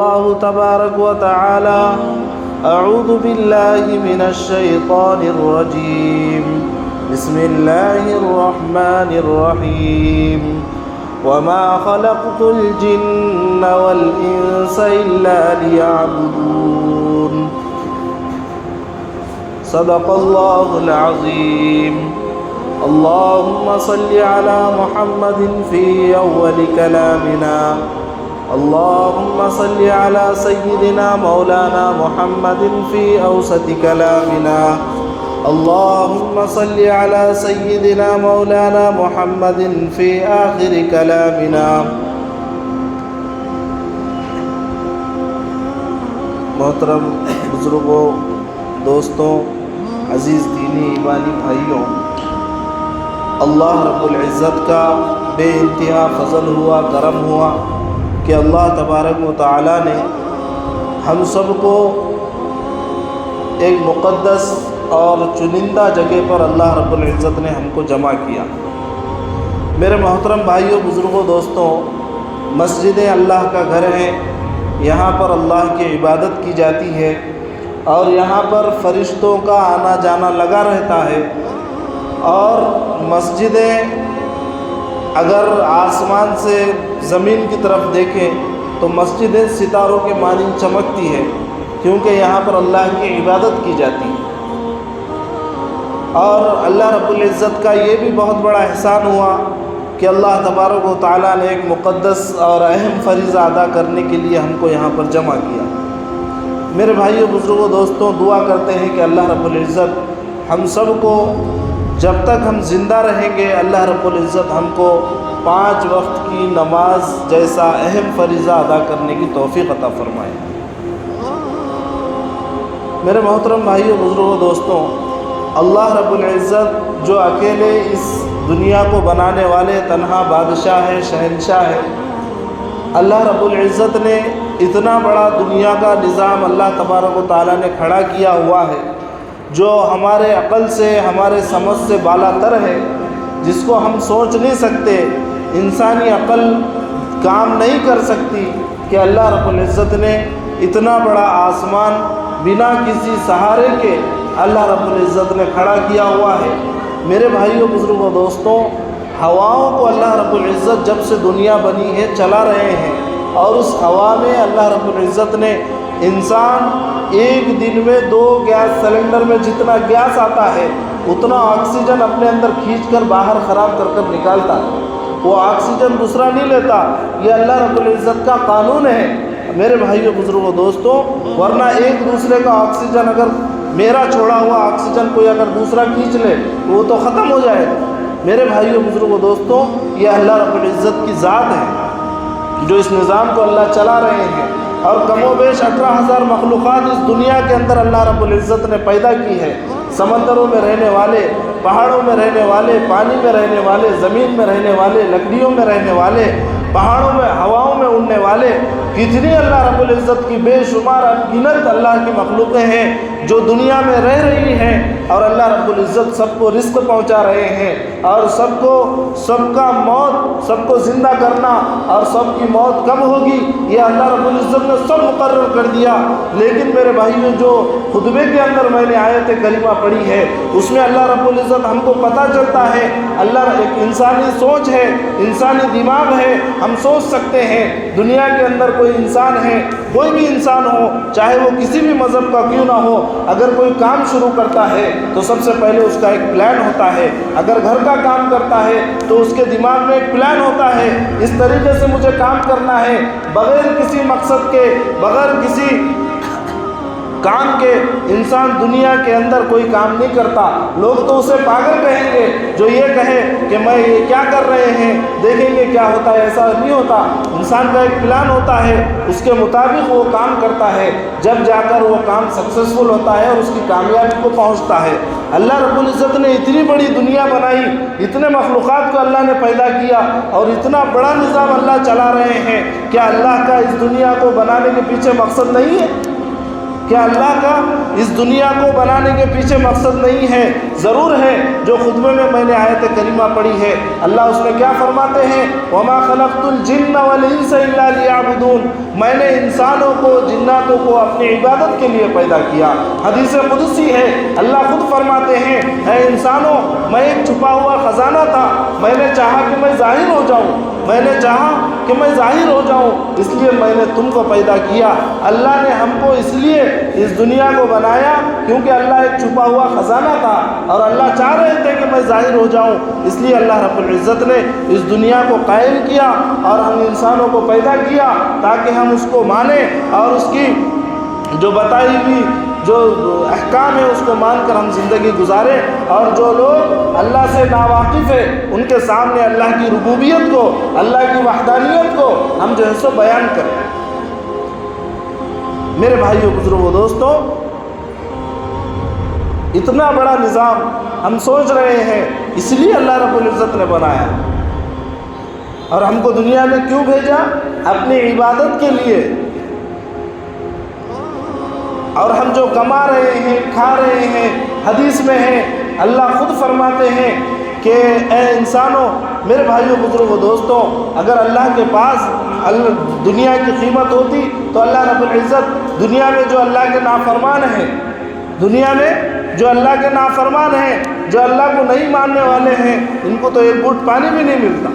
الله تبارك وتعالى: أعوذ بالله من الشيطان الرجيم، بسم الله الرحمن الرحيم، وما خلقت الجن والإنس إلا ليعبدون. صدق الله العظيم. اللهم صل على محمد في أول كلامنا. اللهم صل على سيدنا مولانا محمد في أوسط كلامنا. اللهم صل على سيدنا مولانا محمد في آخر كلامنا. محترم بزرگوں، دوستوں، عزیز دینی ایمانی بھائیوں، اللہ رب العزت کا بے انتہا فضل ہوا، کرم ہوا کہ اللہ تبارک و تعالی نے ہم سب کو ایک مقدس اور چنندہ جگہ پر اللہ رب العزت نے ہم کو جمع کیا۔ میرے محترم بھائیوں، بزرگوں، دوستوں، مسجدیں اللہ کا گھر ہیں، یہاں پر اللہ کی عبادت کی جاتی ہے اور یہاں پر فرشتوں کا آنا جانا لگا رہتا ہے۔ اور مسجدیں اگر آسمان سے زمین کی طرف دیکھیں تو مسجدیں ستاروں کے مانند چمکتی ہے، کیونکہ یہاں پر اللہ کی عبادت کی جاتی ہے۔ اور اللہ رب العزت کا یہ بھی بہت بڑا احسان ہوا کہ اللہ تبارک و تعالیٰ نے ایک مقدس اور اہم فریضہ ادا کرنے کے لیے ہم کو یہاں پر جمع کیا۔ میرے بھائیوں، بزرگوں، دوستوں، دعا کرتے ہیں کہ اللہ رب العزت ہم سب کو جب تک ہم زندہ رہیں گے اللہ رب العزت ہم کو 5 وقت کی نماز جیسا اہم فریضہ ادا کرنے کی توفیق عطا فرمائے۔ میرے محترم بھائیوں، بزرگوں، دوستوں، اللہ رب العزت جو اکیلے اس دنیا کو بنانے والے تنہا بادشاہ ہے، شہنشاہ ہے، اللہ رب العزت نے اتنا بڑا دنیا کا نظام اللہ تبارک و تعالیٰ نے کھڑا کیا ہوا ہے جو ہمارے عقل سے، ہمارے سمجھ سے بالا تر ہے، جس کو ہم سوچ نہیں سکتے، انسانی عقل کام نہیں کر سکتی کہ اللہ رب العزت نے اتنا بڑا آسمان بنا کسی سہارے کے اللہ رب العزت نے کھڑا کیا ہوا ہے۔ میرے بھائیوں، بزرگوں، دوستوں، ہواؤں کو اللہ رب العزت جب سے دنیا بنی ہے چلا رہے ہیں، اور اس ہوا میں اللہ رب العزت نے انسان ایک دن میں 2 گیس سلنڈر میں جتنا گیس آتا ہے اتنا آکسیجن اپنے اندر کھینچ کر باہر خراب کر کر نکالتا ہے۔ وہ آکسیجن دوسرا نہیں لیتا، یہ اللہ رب العزت کا قانون ہے۔ میرے بھائیوں، بزرگوں، دوستوں، ورنہ ایک دوسرے کا آکسیجن، اگر میرا چھوڑا ہوا آکسیجن کوئی اگر دوسرا کھینچ لے تو وہ تو ختم ہو جائے گا۔ میرے بھائیوں، بزرگوں، دوستوں، یہ اللہ رب العزت کی ذات ہے جو اس نظام کو اللہ چلا رہے ہیں۔ اور کم و بیش 18,000 مخلوقات اس دنیا کے اندر اللہ رب العزت نے پیدا کی ہے۔ سمندروں میں رہنے والے، پہاڑوں میں رہنے والے، پانی میں رہنے والے، زمین میں رہنے والے، لکڑیوں میں رہنے والے، پہاڑوں میں، ہواؤں میں اڑنے والے، کتنی اللہ رب العزت کی بے شمار انگنت اللہ کی مخلوقیں ہیں جو دنیا میں رہ رہی ہیں، اور اللہ رب العزت سب کو رزق پہنچا رہے ہیں، اور سب کا موت، سب کو زندہ کرنا اور سب کی موت کب ہوگی یہ اللہ رب العزت نے سب مقرر کر دیا۔ لیکن میرے بھائیوں، جو خطبے کے اندر میں نے آیت کریمہ پڑھی ہے اس میں اللہ رب العزت ہم کو پتہ چلتا ہے، اللہ ایک انسانی سوچ ہے، انسانی دماغ ہے، ہم سوچ سکتے ہیں دنیا کے اندر کوئی انسان ہے، کوئی بھی انسان ہو، چاہے وہ کسی بھی مذہب کا کیوں نہ ہو، اگر کوئی کام شروع کرتا ہے تو سب سے پہلے اس کا ایک پلان ہوتا ہے۔ اگر گھر کا کام کرتا ہے تو اس کے دماغ میں ایک پلان ہوتا ہے، اس طریقے سے مجھے کام کرنا ہے، بغیر کسی مقصد کے، بغیر کسی کام کے انسان دنیا کے اندر کوئی کام نہیں کرتا۔ لوگ تو اسے پاگل کہیں گے جو یہ کہے کہ میں یہ کیا کر رہے ہیں، دیکھیں گے کیا ہوتا ہے۔ ایسا نہیں ہوتا، انسان کا ایک پلان ہوتا ہے، اس کے مطابق وہ کام کرتا ہے، جب جا کر وہ کام سکسیسفل ہوتا ہے اور اس کی کامیابی کو پہنچتا ہے۔ اللہ رب العزت نے اتنی بڑی دنیا بنائی، اتنے مخلوقات کو اللہ نے پیدا کیا اور اتنا بڑا نظام اللہ چلا رہے ہیں، کیا اللہ کا اس دنیا کو بنانے کے پیچھے مقصد نہیں ہے؟ کیا اللہ کا اس دنیا کو بنانے کے پیچھے مقصد نہیں ہے؟ ضرور ہے۔ جو خطبے میں نے آیت کریمہ پڑھی ہے، اللہ اس میں کیا فرماتے ہیں؟ وَمَا خَلَقْتُ الْجِنَّ وَالْإِنسَ إِلَّا لِيَعْبُدُونَ، میں نے انسانوں کو، جناتوں کو اپنی عبادت کے لیے پیدا کیا۔ حدیث قدسی ہے، اللہ خود فرماتے ہیں، اے انسانوں، میں ایک چھپا ہوا خزانہ تھا، میں نے چاہا کہ میں ظاہر ہو جاؤں، میں نے چاہا کہ میں ظاہر ہو جاؤں، اس لیے میں نے تم کو پیدا کیا۔ اللہ نے ہم کو اس لیے اس دنیا کو بنایا کیونکہ اللہ ایک چھپا ہوا خزانہ تھا اور اللہ چاہ رہے تھے کہ میں ظاہر ہو جاؤں، اس لیے اللہ رب العزت نے اس دنیا کو قائم کیا اور ہم انسانوں کو پیدا کیا تاکہ ہم اس کو مانیں اور اس کی جو بتائی ہوئی جو احکام ہے اس کو مان کر ہم زندگی گزاریں، اور جو لوگ اللہ سے ناواقف ہے ان کے سامنے اللہ کی ربوبیت کو، اللہ کی وحدانیت کو ہم جو ہے سو بیان کریں۔ میرے بھائیوں، بزرگوں، دوستوں، اتنا بڑا نظام ہم سوچ رہے ہیں، اس لیے اللہ رب العزت نے بنایا اور ہم کو دنیا میں کیوں بھیجا؟ اپنی عبادت کے لیے۔ اور ہم جو کما رہے ہیں، کھا رہے ہیں، حدیث میں ہے، اللہ خود فرماتے ہیں کہ اے انسانوں، میرے بھائیوں، بزرگوں، دوستوں، اگر اللہ کے پاس دنیا کی قیمت ہوتی تو اللہ رب العزت دنیا میں جو اللہ کے نافرمان ہیں، دنیا میں جو اللہ کے نافرمان ہیں، جو اللہ کو نہیں ماننے والے ہیں، ان کو تو ایک گھونٹ پانی بھی نہیں ملتا۔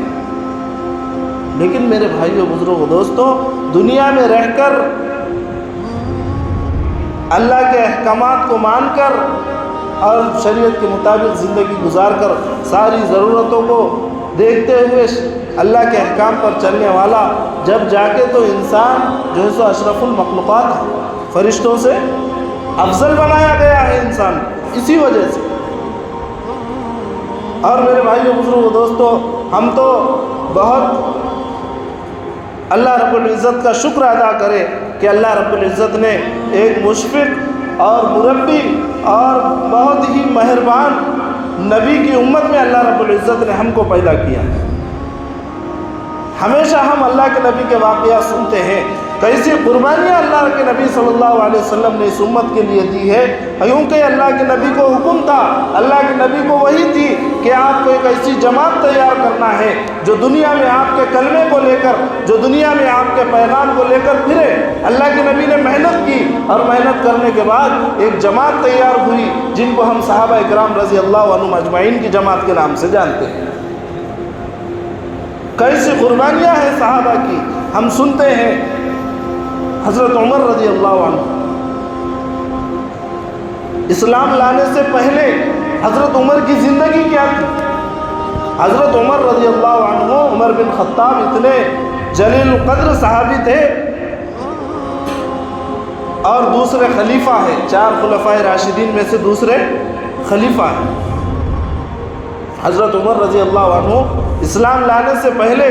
لیکن میرے بھائیوں، بزرگوں، دوستوں، دنیا میں رہ کر اللہ کے احکامات کو مان کر اور شریعت کے مطابق زندگی گزار کر ساری ضرورتوں کو دیکھتے ہوئے اللہ کے احکام پر چلنے والا جب جا کے تو انسان جو ہے سو اشرف المخلوقات ہے، فرشتوں سے افضل بنایا گیا ہے انسان اسی وجہ سے۔ اور میرے بھائیوں، بزرگوں، دوستوں، ہم تو بہت اللہ رب العزت کا شکر ادا کرے کہ اللہ رب العزت نے ایک مشفق اور مربی اور بہت ہی مہربان نبی کی امت میں اللہ رب العزت نے ہم کو پیدا کیا۔ ہمیشہ ہم اللہ کے نبی کے واقعات سنتے ہیں، کیسی قربانیاں اللہ کے نبی صلی اللہ علیہ وسلم نے اس امت کے لیے دی ہے، کیونکہ اللہ کے نبی کو حکم تھا، اللہ کے نبی کو وہی تھی کہ آپ کو ایک ایسی جماعت تیار کرنا ہے جو دنیا میں آپ کے کلمے کو لے کر، جو دنیا میں آپ کے پیغام کو لے کر پھرے۔ اللہ کے نبی نے محنت کی اور محنت کرنے کے بعد ایک جماعت تیار ہوئی جن کو ہم صحابہ اکرام رضی اللہ عنہم اجمعین کی جماعت کے نام سے جانتے ہیں۔ کیسی قربانیاں ہیں صحابہ کی، ہم سنتے ہیں حضرت عمر رضی اللہ عنہ اسلام لانے سے پہلے حضرت عمر کی زندگی کیا تھی؟ حضرت عمر رضی اللہ عنہ، عمر بن خطاب اتنے جلیل القدر صحابی تھے اور دوسرے خلیفہ ہیں، 4 خلفائے راشدین میں سے دوسرے خلیفہ ہیں۔ حضرت عمر رضی اللہ عنہ اسلام لانے سے پہلے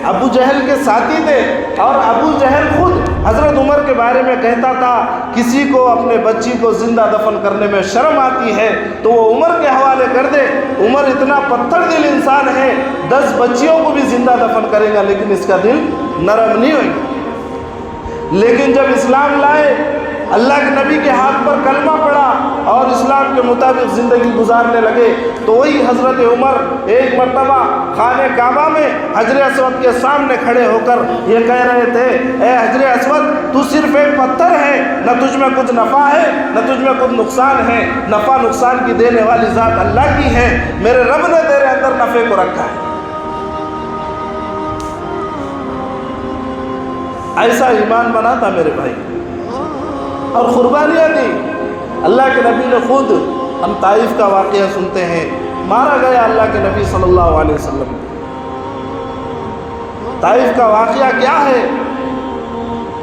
ابو جہل کے ساتھی تھے، اور ابو جہل خود حضرت عمر کے بارے میں کہتا تھا کسی کو اپنے بچی کو زندہ دفن کرنے میں شرم آتی ہے تو وہ عمر کے حوالے کر دے، عمر اتنا پتھر دل انسان ہے، 10 بچیوں کو بھی زندہ دفن کرے گا لیکن اس کا دل نرم نہیں ہوئے گا۔ لیکن جب اسلام لائے، اللہ کے نبی کے ہاتھ پر کلمہ پڑا اور اسلام کے مطابق زندگی گزارنے لگے، تو وہی حضرت عمر ایک مرتبہ خانہ کعبہ میں حجر اسود کے سامنے کھڑے ہو کر یہ کہہ رہے تھے، اے حجر اسود، تو صرف ایک پتھر ہے، نہ تجھ میں کچھ نفع ہے نہ تجھ میں کچھ نقصان ہے، نفع نقصان کی دینے والی ذات اللہ کی ہے، میرے رب نے تیرے اندر نفع کو رکھا ہے۔ ایسا ایمان بنا تھا میرے بھائی، اور قربانیاں دی اللہ کے نبی نے خود۔ ہم طائف کا واقعہ سنتے ہیں، مارا گیا اللہ کے نبی صلی اللہ علیہ وسلم۔ طائف کا واقعہ کیا ہے؟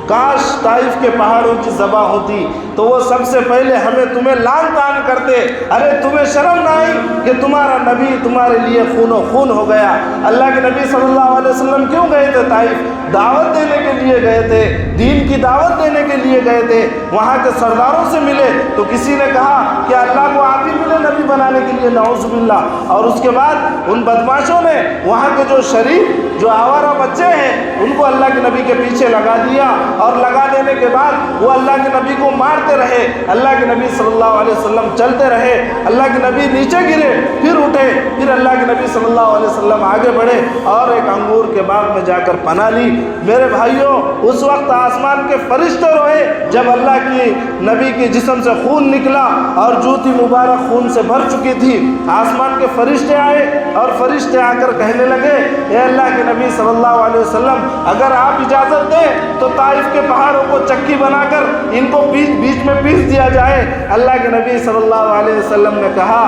کاش طائف کے پہاڑوں کی ذبح ہوتی تو وہ سب سے پہلے ہمیں تمہیں لعن طعن کرتے، ارے تمہیں شرم نہ آئی کہ تمہارا نبی تمہارے لیے خون و خون ہو گیا۔ اللہ کے نبی صلی اللہ علیہ وسلم کیوں گئے تھے طائف؟ دعوت دینے کے لیے گئے تھے، دین کی دعوت دینے کے لیے گئے تھے، وہاں کے سرداروں سے ملے تو کسی نے کہا کہ اللہ کو آپ ہی ملے نبی بنانے کے لیے، نعوذ باللہ۔ اور اس کے بعد ان بدماشوں نے وہاں کے جو شریف جو آوارہ بچے ہیں ان کو اللہ کے نبی کے پیچھے لگا دیا، اور لگا دینے کے بعد وہ اللہ کے نبی کو مارتے رہے۔ اللہ کے نبی صلی اللہ علیہ وسلم چلتے رہے، اللہ کے نبی نیچے گرے، پھر اٹھے، پھر اللہ کے نبی صلی اللہ علیہ وسلم آگے بڑھے اور ایک انگور کے باغ میں جا کر پناہ لی۔ میرے بھائیوں، اس وقت آسمان کے فرشتے روئے جب اللہ کی نبی کے جسم سے خون نکلا اور جوتی مبارک خون سے بھر چکی تھی۔ آسمان کے فرشتے آئے اور فرشتے آ کر کہنے لگے، اے اللہ کے نبی صلی اللہ علیہ وسلم، اگر آپ اجازت دیں تو طائف کے پہاڑوں کو چکی بنا کر ان کو بیچ میں پیس دیا جائے۔ اللہ کے نبی صلی اللہ علیہ وسلم نے کہا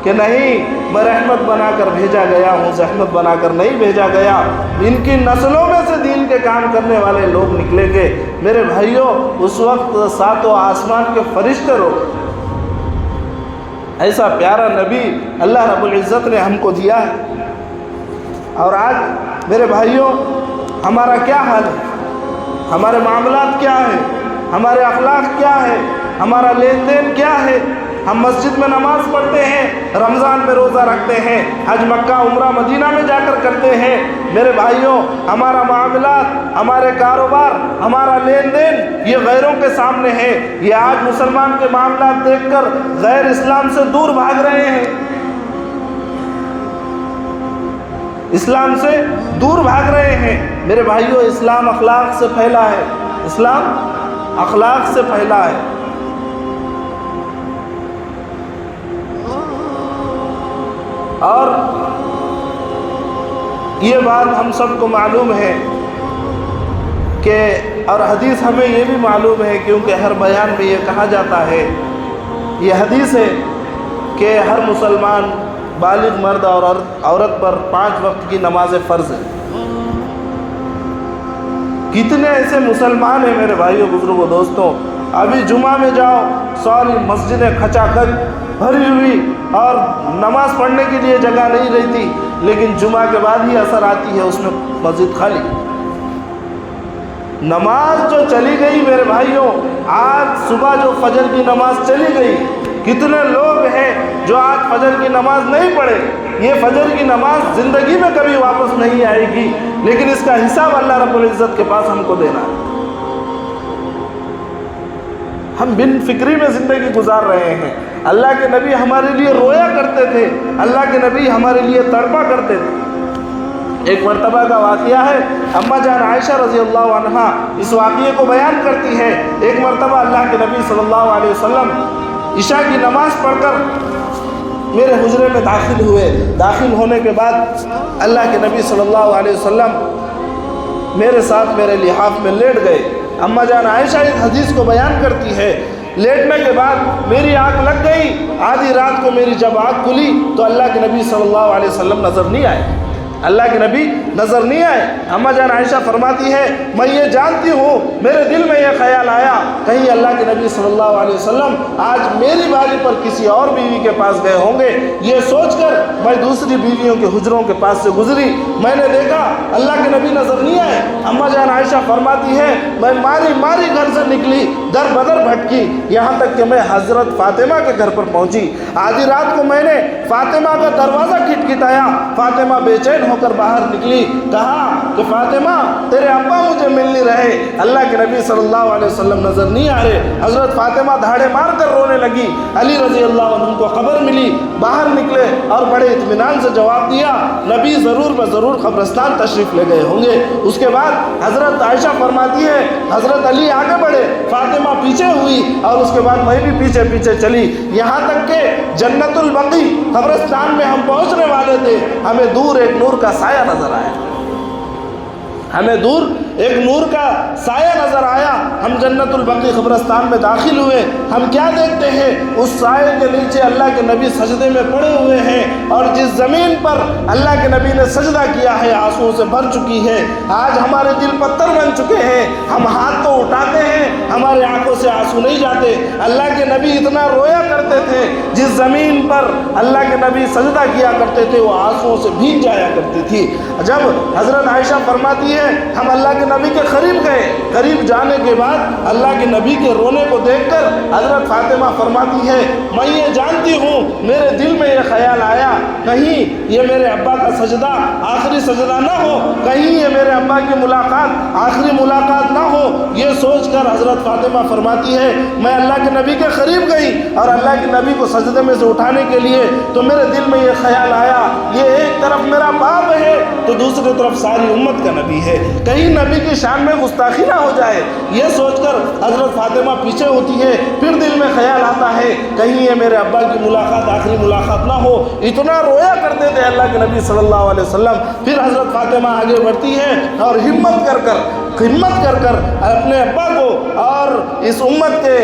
کہ نہیں، میں رحمت بنا کر بھیجا گیا ہوں، زحمت بنا کر نہیں بھیجا گیا۔ ان کی نسلوں میں سے دین کے کام کرنے والے لوگ نکلیں گے۔ میرے بھائیوں، اس وقت ساتوں آسمان کے فرشتے رو۔ ایسا پیارا نبی اللہ رب العزت نے ہم کو دیا ہے، اور آج میرے بھائیوں ہمارا کیا حال ہے؟ ہمارے معاملات کیا ہیں؟ ہمارے اخلاق کیا ہے؟ ہمارا لین دین کیا ہے؟ ہم مسجد میں نماز پڑھتے ہیں، رمضان میں روزہ رکھتے ہیں، حج مکہ عمرہ مدینہ میں جا کر کرتے ہیں۔ میرے بھائیوں، ہمارا معاملات، ہمارے کاروبار، ہمارا لین دین یہ غیروں کے سامنے ہے۔ یہ آج مسلمان کے معاملات دیکھ کر غیر اسلام سے دور بھاگ رہے ہیں، اسلام سے دور بھاگ رہے ہیں۔ میرے بھائیوں، اسلام اخلاق سے پھیلا ہے، اسلام اخلاق سے پھیلا ہے۔ اور یہ بات ہم سب کو معلوم ہے کہ، اور حدیث ہمیں یہ بھی معلوم ہے، کیونکہ ہر بیان میں یہ کہا جاتا ہے، یہ حدیث ہے کہ ہر مسلمان بالغ مرد اور عورت پر 5 وقت کی نماز فرض ہے۔ کتنے ایسے مسلمان ہیں میرے بھائیوں، بزرگوں، دوستوں، ابھی جمعہ میں جاؤ، ساری مسجدیں کھچا کھچ بھری ہوئی اور نماز پڑھنے کے لیے جگہ نہیں رہتی، لیکن جمعہ کے بعد ہی اثر آتی ہے اس میں مسجد خالی۔ نماز جو چلی گئی میرے بھائیوں، آج صبح جو فجر کی نماز چلی گئی، کتنے لوگ ہیں جو آج فجر کی نماز نہیں پڑھے۔ یہ فجر کی نماز زندگی میں کبھی واپس نہیں آئے گی، لیکن اس کا حساب اللہ رب العزت کے پاس ہم کو دینا ہے۔ ہم بن فکری میں زندگی گزار رہے ہیں۔ اللہ کے نبی ہمارے لیے رویا کرتے تھے، اللہ کے نبی ہمارے لیے تڑپا کرتے تھے۔ ایک مرتبہ کا واقعہ ہے، اماں جان عائشہ رضی اللہ عنہا اس واقعے کو بیان کرتی ہے۔ ایک مرتبہ اللہ کے نبی صلی اللہ علیہ وسلم عشاء کی نماز پڑھ کر میرے حجرے میں داخل ہوئے۔ داخل ہونے کے بعد اللہ کے نبی صلی اللہ علیہ وسلم میرے ساتھ میرے لحاف میں لیٹ گئے۔ اماں جان عائشہ اس حدیث کو بیان کرتی ہے، لیٹنے کے بعد میری آنکھ لگ گئی۔ آدھی رات کو میری جب آنکھ کھلی تو اللہ کے نبی صلی اللہ علیہ وسلم نظر نہیں آئے، اللہ کے نبی نظر نہیں آئے۔ اماں جان عائشہ فرماتی ہے، میں یہ جانتی ہوں، میرے دل میں یہ خیال آیا کہیں اللہ کے نبی صلی اللہ علیہ وسلم آج میری باری پر کسی اور بیوی کے پاس گئے ہوں گے۔ یہ سوچ کر میں دوسری بیویوں کے حجروں کے پاس سے گزری، میں نے دیکھا اللہ کے نبی نظر نہیں آئے۔ اماں جان عائشہ فرماتی ہے، میں ماری گھر سے نکلی، در بدر بھٹکی، یہاں تک کہ میں حضرت فاطمہ کے گھر پر پہنچی۔ آدھی رات کو میں نے فاطمہ کا دروازہ کھٹکھٹایا، فاطمہ بے چین ہو کر باہر نکلی، کہا کہ فاطمہ تیرے ابا مجھے مل نہیں رہے، اللہ کے نبی صلی اللہ علیہ وسلم نظر نہیں آ رہے۔ حضرت فاطمہ دھاڑے مار کر رونے لگی۔ علی رضی اللہ عنہ کو خبر ملی، باہر نکلے اور بڑے اطمینان سے جواب دیا، نبی ضرور قبرستان تشریف لے گئے ہوں گے۔ اس کے بعد حضرت عائشہ فرماتی ہے، حضرت علی آگے بڑھے، فاطمہ پیچھے ہوئی، اور اس کے بعد میں بھی پیچھے پیچھے چلی، یہاں تک کہ جنت البقیع قبرستان میں ہم پہنچنے والے تھے، ہمیں دور ایک نور کا سایہ نظر آیا، ہمیں دور ایک نور کا سایہ نظر آیا۔ ہم جنت البقیع قبرستان میں داخل ہوئے، ہم کیا دیکھتے ہیں، اس سائے کے نیچے اللہ کے نبی سجدے میں پڑے ہوئے ہیں، اور جس زمین پر اللہ کے نبی نے سجدہ کیا ہے آنسوؤں سے بھر چکی ہے۔ آج ہمارے دل پتھر بن چکے ہیں، ہم ہاتھ تو اٹھاتے ہیں ہمارے آنکھوں سے آنسو نہیں جاتے۔ اللہ کے نبی اتنا رویا کرتے تھے، جس زمین پر اللہ کے نبی سجدہ کیا کرتے تھے وہ آنسوؤں سے بھیگ جایا کرتی تھی۔ جب حضرت عائشہ فرماتی ہے ہم اللہ کے نبی کے قریب گئے، قریب جانے کے بعد اللہ کے نبی کے رونے کو دیکھ کر حضرت فاطمہ فرماتی ہے میں یہ جانتی ہوں، میرے دل میں یہ خیال آیا کہیں یہ میرے ابا کا سجدہ آخری سجدہ نہ ہو، کہیں یہ میرے ابا کی ملاقات آخری ملاقات نہ ہو۔ یہ سوچ کر حضرت فاطمہ فرماتی ہے میں اللہ کے نبی کے قریب گئی اور اللہ کے نبی کو سجدے میں سے اٹھانے کے لیے تو میرے دل میں یہ خیال آیا یہ ایک طرف میرا باپ ہے تو دوسری طرف ساری امت کا نبی ہے، کہیں نبی کی شان میں گستاخی نہ ہو جائے۔ یہ سوچ کر حضرت فاطمہ پیچھے ہوتی ہے، پھر دل میں خیال آتا ہے کہیں یہ میرے ابا کی ملاقات آخری ملاقات نہ ہو۔ اتنا رویا کرتے تھے اللہ کے نبی صلی اللہ علیہ وسلم۔ پھر حضرت فاطمہ آگے بڑھتی ہے اور ہمت کر کر اپنے ابا کو اور اس امت کے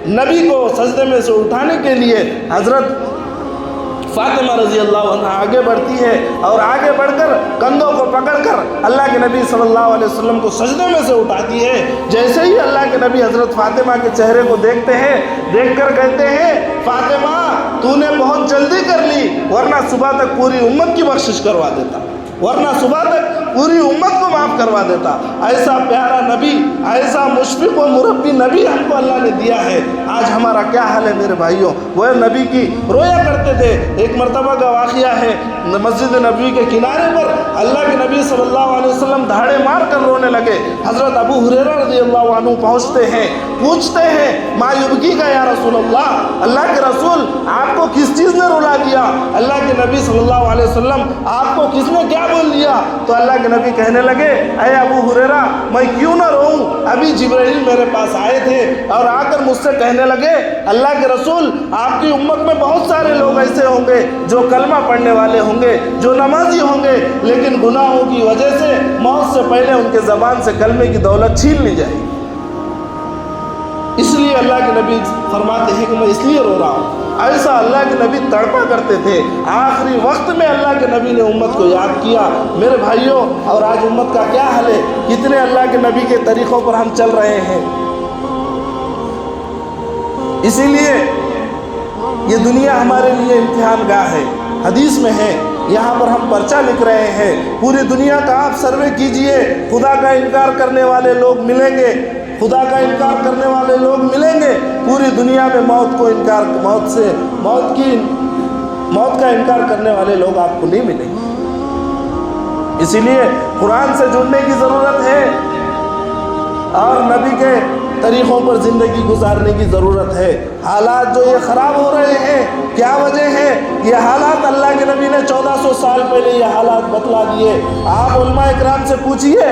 نبی کو سجدے میں سے اٹھانے کے لیے حضرت فاطمہ رضی اللہ عنہ آگے بڑھتی ہے اور آگے بڑھ کر کندھوں کو پکڑ کر اللہ کے نبی صلی اللہ علیہ وسلم کو سجدے میں سے اٹھاتی ہے۔ جیسے ہی اللہ کے نبی حضرت فاطمہ کے چہرے کو دیکھتے ہیں، دیکھ کر کہتے ہیں فاطمہ تو نے بہت جلدی کر لی، ورنہ صبح تک پوری امت کی بخشش کروا دیتا، ورنہ صبح تک پوری امت کو معاف کروا دیتا۔ ایسا پیارا نبی، ایسا مشفق و مربی نبی ہم کو اللہ نے دیا ہے۔ آج ہمارا کیا حال ہے میرے بھائیوں؟ وہ نبی کی رویا کرتے تھے۔ ایک مرتبہ کا واقعہ ہے، مسجد نبوی کے کنارے پر اللہ کے نبی صلی اللہ علیہ وسلم دھاڑے مار کر رونے لگے۔ حضرت ابو ہریرہ رضی اللہ عنہ پہنچتے ہیں، پوچھتے ہیں ما یبکی کا یا رسول اللہ، اللہ کے رسول آپ کو کس چیز نے رلا دیا؟ اللہ کے نبی صلی اللہ علیہ وسلم آپ کو کس نے کیا بول دیا؟ تو اللہ کے نبی کہنے لگے اے ابو ہریرہ میں کیوں نہ روؤں؟ ابھی جبرائیل میرے پاس آئے تھے اور آ کر مجھ سے کہنے لگے اللہ کے رسول آپ کی امت میں بہت سارے لوگ ایسے ہوں گے جو کلمہ پڑھنے والے ہوں گے، جو نمازی ہوں گے، لیکن گناہوں کی وجہ سے موت سے پہلے ان کے زبان سے کلمے کی دولت چھین لی جائے گی۔ اس لیے اللہ کے نبی فرماتے ہیں کہ میں اس لیے رو رہا ہوں۔ ایسا اللہ کے نبی تڑپا کرتے تھے۔ آخری وقت میں اللہ کے نبی نے امت کو یاد کیا۔ میرے بھائیوں، اور آج امت کا کیا حال ہے؟ کتنے اللہ کے نبی کے طریقوں پر ہم چل رہے ہیں۔ اسی لیے یہ دنیا ہمارے لیے امتحان گاہ ہے۔ حدیث میں ہے یہاں پر ہم پرچہ لکھ رہے ہیں، پوری دنیا کا آپ سروے کیجئے، خدا کا انکار کرنے والے لوگ ملیں گے، خدا کا انکار کرنے والے لوگ ملیں گے۔ پوری دنیا میں موت کا انکار کرنے والے لوگ آپ کو نہیں ملیں گے۔ اسی لیے قرآن سے جڑنے کی ضرورت ہے اور نبی کے طریقوں پر زندگی گزارنے کی ضرورت ہے۔ حالات جو یہ خراب ہو رہے ہیں، کیا وجہ ہے؟ یہ حالات اللہ کے نبی نے 1400 سال پہلے یہ حالات بتلا دیے۔ آپ علماء اکرام سے پوچھئے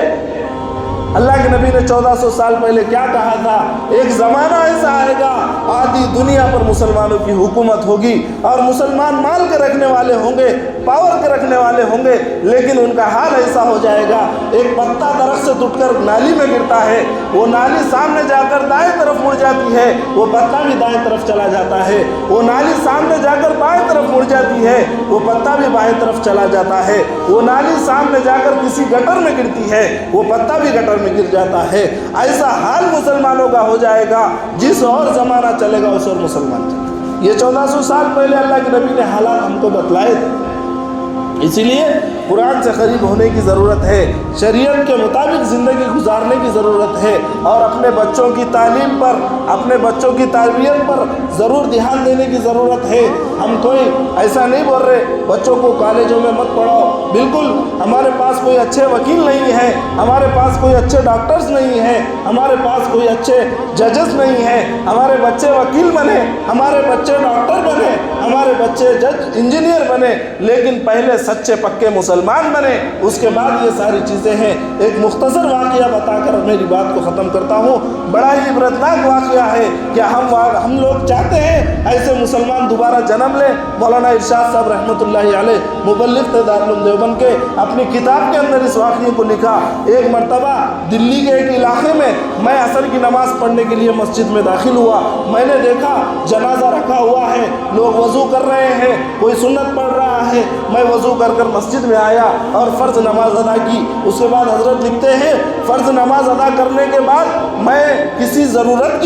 اللہ کے نبی نے 1400 سال پہلے کیا کہا تھا؟ ایک زمانہ ایسا آئے گا آدھی دنیا پر مسلمانوں کی حکومت ہوگی اور مسلمان مال کے رکھنے والے ہوں گے، پاور کے رکھنے والے ہوں گے، لیکن ان کا حال ایسا ہو جائے گا ایک پتا درخت سے ٹوٹ کر نالی میں گرتا ہے، وہ نالی سامنے جا کر دائیں طرف مڑ جاتی ہے، وہ پتا بھی دائیں طرف چلا جاتا ہے، وہ نالی سامنے جا کر بائیں طرف مڑ جاتی ہے، وہ پتا بھی بائیں طرف چلا جاتا ہے، وہ نالی سامنے جا کر کسی گٹر میں گرتی ہے، وہ پتا بھی گٹر میں گر جاتا ہے۔ ایسا حال مسلمانوں کا ہو جائے گا، جس اور زمانہ چلے گا اس اور مسلمان چلے گا۔ یہ 1400 سال پہلے اللہ کے نبی نے حالات ہم کو بتلائے تھے۔ اسی لیے قرآن سے قریب ہونے کی ضرورت ہے، شریعت کے مطابق زندگی گزارنے کی ضرورت ہے، اور اپنے بچوں کی تعلیم پر، اپنے بچوں کی تربیت پر ضرور دھیان دینے کی ضرورت ہے۔ ہم کوئی ایسا نہیں بول رہے بچوں کو کالجوں میں مت پڑھاؤ، بالکل ہمارے پاس کوئی اچھے وکیل نہیں ہیں، ہمارے پاس کوئی اچھے ڈاکٹرز نہیں ہیں، ہمارے پاس کوئی اچھے ججز نہیں ہیں، ہمارے بچے وکیل بنے، ہمارے بچے ڈاکٹر بنے، ہمارے بچے جج انجینئر بنے، لیکن پہلے سچے پکے مسلمان بنے، اس کے بعد یہ ساری چیزیں ہیں۔ ایک مختصر واقعہ بتا کر میری بات کو ختم کرتا ہوں۔ بڑا ہی عبرتناک واقعہ ہے کہ ہم لوگ چاہتے ہیں ایسے مسلمان دوبارہ جنم لیں۔ مولانا ارشاد صاحب رحمۃ اللہ علیہ مبلغ تھے دارالعلوم دیوبند کے، اپنی کتاب کے اندر اس واقعے کو لکھا۔ ایک مرتبہ دلی کے ایک علاقے میں عصر کی نماز پڑھنے کے لیے مسجد میں داخل ہوا، میں نے دیکھا جنازہ رکھا ہوا ہے، لوگ وضو وضو کر رہے ہیں، کوئی سنت پڑھ رہا ہے، میں وضو کر کر مسجد میں آیا اور فرض نماز ادا کی۔ اس کے بعد حضرت لکھتے ہیں فرض نماز ادا کرنے کے بعد میں کسی ضرورت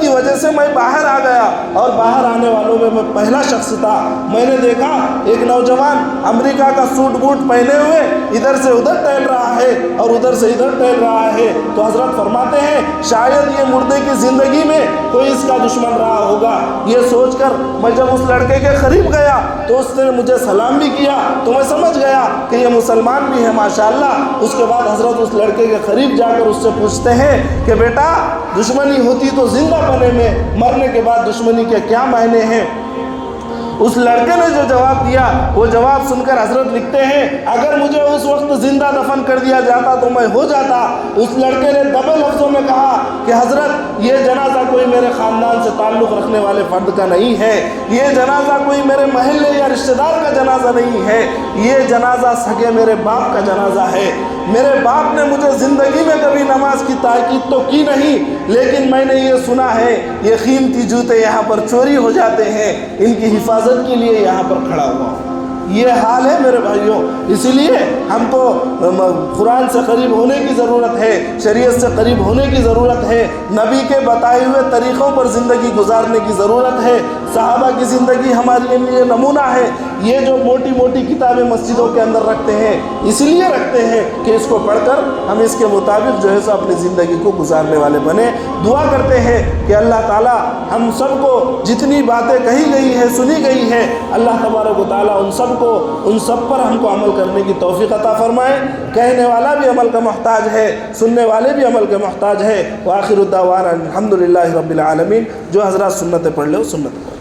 کی وجہ سے میں باہر آ گیا، اور باہر آنے والوں میں میں پہلا شخص تھا۔ میں نے دیکھا ایک نوجوان امریکہ کا سوٹ بوٹ پہنے ہوئے ادھر سے ادھر ٹہل رہا ہے اور ادھر سے ادھر ٹہل رہا ہے۔ تو حضرت فرماتے ہیں شاید یہ مردے کی زندگی میں کوئی اس کا دشمن رہا ہوگا۔ یہ سوچ کر میں جب اس لڑکے کے قریب گیا تو اس نے مجھے سلام بھی کیا، تو میں سمجھ گیا کہ یہ مسلمان بھی ہے ماشاءاللہ۔ اس کے بعد حضرت اس لڑکے کے قریب جا کر اس سے پوچھتے ہیں کہ بیٹا دشمنی ہوتی تو زندہ پنے میں، مرنے کے بعد دشمنی کے کیا معنی ہیں؟ اس لڑکے نے جو جواب دیا وہ جواب سن کر حضرت لکھتے ہیں اگر مجھے اس وقت زندہ دفن کر دیا جاتا تو میں ہو جاتا۔ اس لڑکے نے دبے لفظوں میں کہا کہ حضرت یہ جنازہ کوئی میرے خاندان سے تعلق رکھنے والے فرد کا نہیں ہے، یہ جنازہ کوئی میرے محلے یا رشتہ دار کا جنازہ نہیں ہے، یہ جنازہ سگے میرے باپ کا جنازہ ہے۔ میرے باپ نے مجھے زندگی میں کبھی نماز کی تاکید تو کی نہیں، لیکن میں نے یہ سنا ہے یہ قیمتی جوتے یہاں پر چوری ہو جاتے ہیں، ان کی حفاظت کے لیے یہاں پر کھڑا ہوا ہوں۔ یہ حال ہے میرے بھائیوں، اسی لیے ہم کو قرآن سے قریب ہونے کی ضرورت ہے، شریعت سے قریب ہونے کی ضرورت ہے، نبی کے بتائے ہوئے طریقوں پر زندگی گزارنے کی ضرورت ہے۔ صحابہ کی زندگی ہمارے لیے نمونہ ہے۔ یہ جو موٹی موٹی کتابیں مسجدوں کے اندر رکھتے ہیں اس لیے رکھتے ہیں کہ اس کو پڑھ کر ہم اس کے مطابق جو ہے سو اپنی زندگی کو گزارنے والے بنے۔ دعا کرتے ہیں کہ اللہ تعالیٰ ہم سب کو جتنی باتیں کہی گئی ہے سنی گئی ہے، اللہ تبارک و تعالیٰ ان سب پر ہم کو عمل کرنے کی توفیق عطا فرمائے۔ کہنے والا بھی عمل کا محتاج ہے، سننے والے بھی عمل کے محتاج ہے۔ وآخر الدعوانا الحمدللہ رب العالمین۔ جو حضرات سنتیں پڑھ لے وہ سنت پڑھ